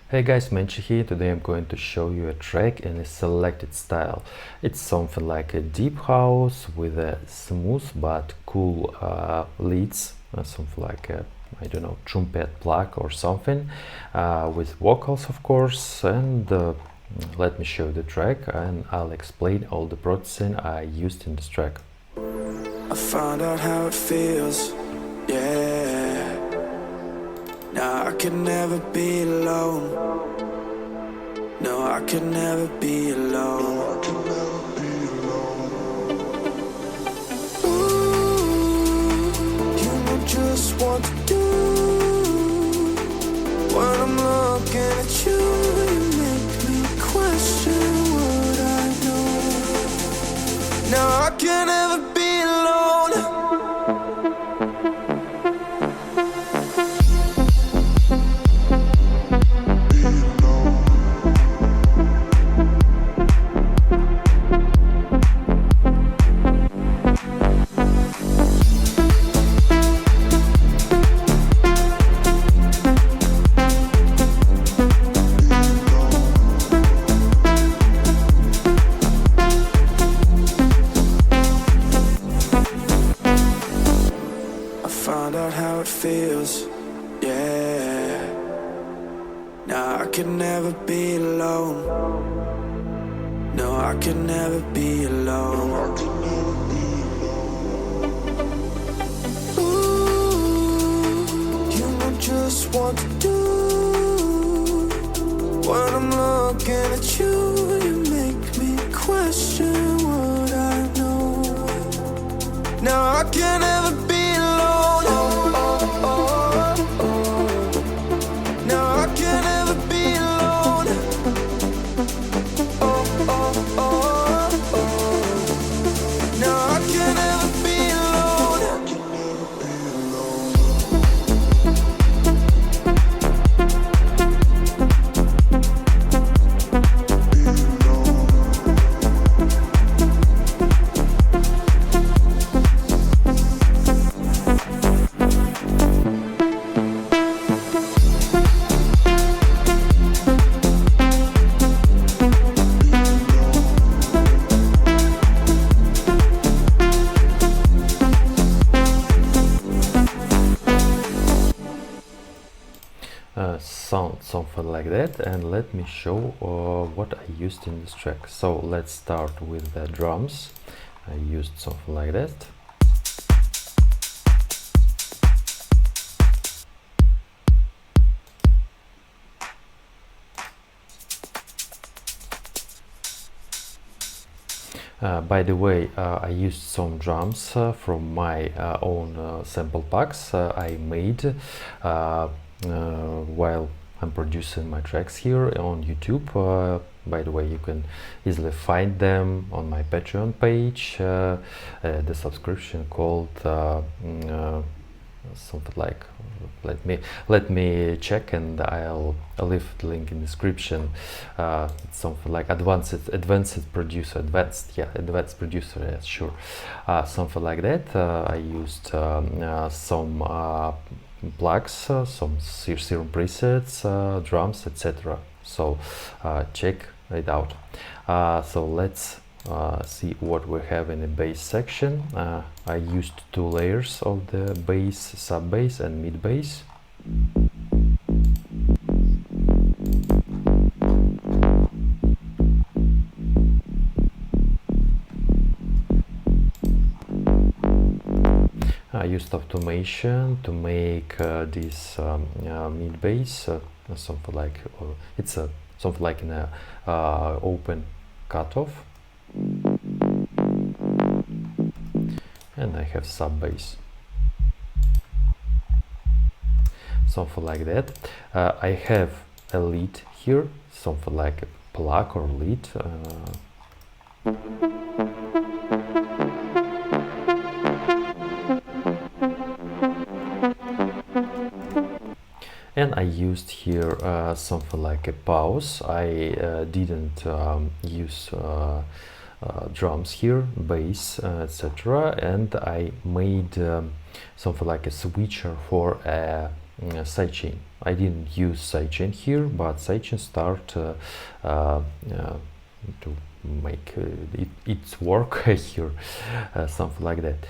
Hey guys, Menchi here. Today I'm going to show you a track in a selected style. It's something like a deep house with a smooth but cool leads, something like a, I don't know, trumpet plug or something, with vocals of course, and let me show the track and I'll explain all the processing I used in this track. I found out how it feels, yeah. Now I can never be alone. No, I can never be alone. Ooh, you know just what to do. When I'm looking at you, you make me question what I know. Now I can never be alone. Found out how it feels, yeah. Now I can never be alone. No, I can never be alone. Ooh, you know just what to do. When I'm looking at you, you make me question what I know. Now I can never be sound something like that, and let me show what I used in this track. So let's start with the drums. I used something like that. By the way, I used some drums from my own sample packs I made while I'm producing my tracks here on YouTube. By the way, you can easily find them on my Patreon page. The subscription called something like, let me check and I'll leave the link in the description. It's something like advanced producer, advanced producer, yeah, sure, something like that. I used some plugs, some Serum presets, drums, etc. So check it out. So let's see what we have in the bass section. I used 2 layers of the bass, sub bass and mid bass. I used automation to make this mid bass something like it's something like in a open cutoff, and I have sub bass, something like that. I have a lead here, something like a plug or lead. And I used here something like a pause. I didn't use drums here, bass, etc. And I made something like a switcher for a sidechain. I didn't use sidechain here, but sidechain start to make its work here, something like that.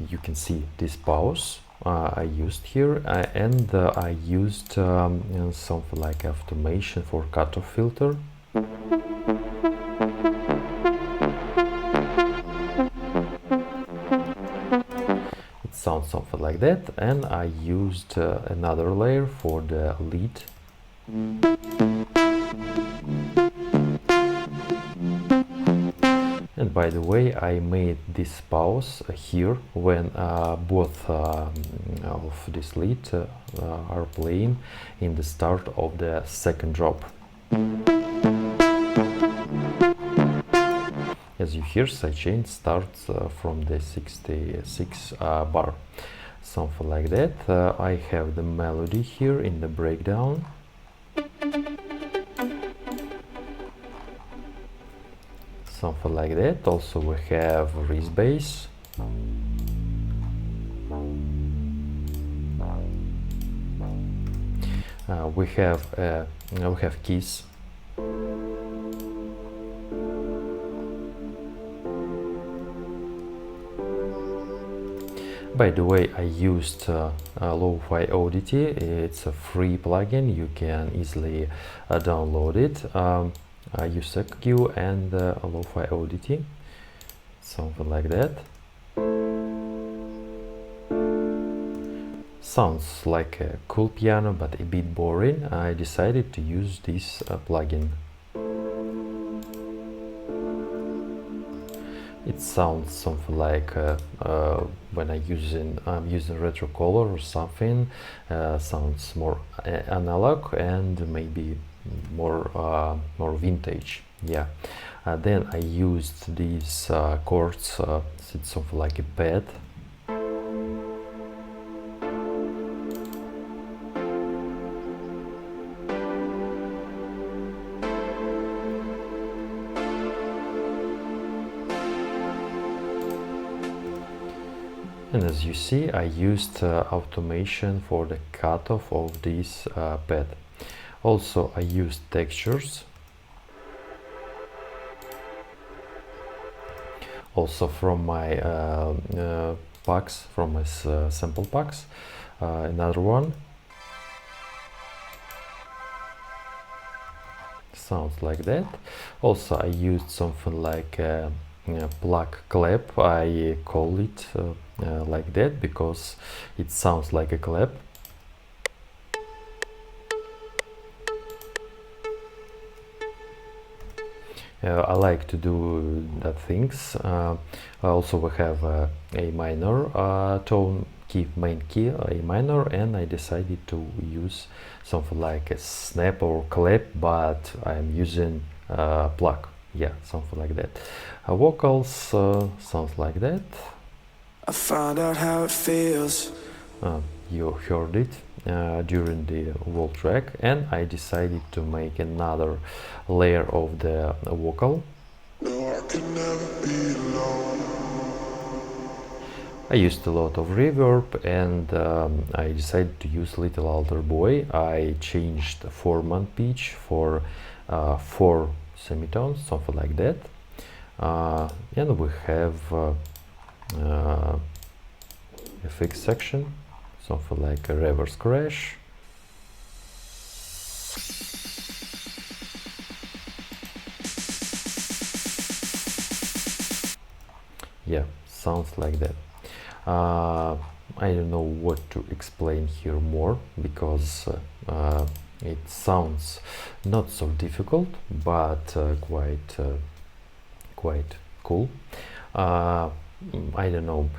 You can see this pause I used here, and I used something like automation for cutoff filter. It sounds something like that, and I used another layer for the lead. And by the way, I made this pause here when both of this lead are playing in the start of the second drop. As you hear, sidechain starts from the 66 bar, something like that. I have the melody here in the breakdown. Something like that. Also we have wrist bass. We have keys. By the way, I used Lo-Fi Oddity. It's a free plugin. You can easily download it. I use EQ and Lo-Fi Oddity, something like that. Sounds like a cool piano, but a bit boring. I decided to use this plugin. It sounds something like when I'm using retro color or something. Sounds more analog and maybe more vintage. Yeah. Then I used these chords. It's something like a pad. And as you see, I used automation for the cutoff of this pad. Also, I used textures. Also from my packs, from my sample packs. Another one. Sounds like that. Also, I used something like plug clap. I call it like that because it sounds like a clap. I like to do that things. Also we have A minor tone key, main key A minor, and I decided to use something like a snap or clap, but I'm using plug. Yeah, something like that. Vocals sounds like that. I found out how it feels. You heard it during the whole track, and I decided to make another layer of the vocal. No, I can never be alone. I used a lot of reverb, and I decided to use Little Alter Boy. I changed the 4-man pitch for 4 semitones, something like that. And we have a fixed section, something like a reverse crash. Yeah, sounds like that. I don't know what to explain here more, because it sounds not so difficult, but quite cool. I don't know,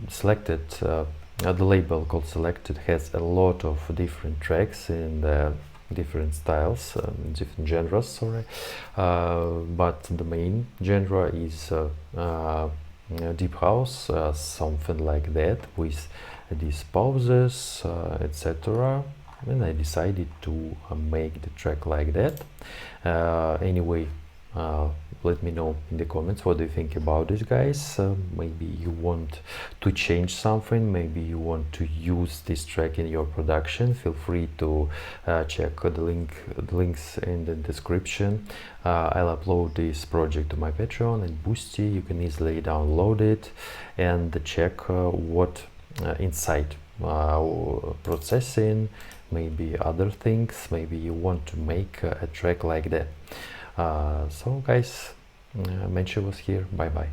Selected, the label called Selected has a lot of different tracks in the different styles, different genres, sorry, but the main genre is deep house, something like that, with these pauses, etc. And I decided to make the track like that. Anyway, Let me know in the comments what do you think about it, guys. Maybe you want to change something, maybe you want to use this track in your production. Feel free to check the links in the description. I'll upload this project to my Patreon and Boosty. You can easily download it and check what inside processing, maybe other things, maybe you want to make a track like that. So guys, Mensch was here. Bye bye.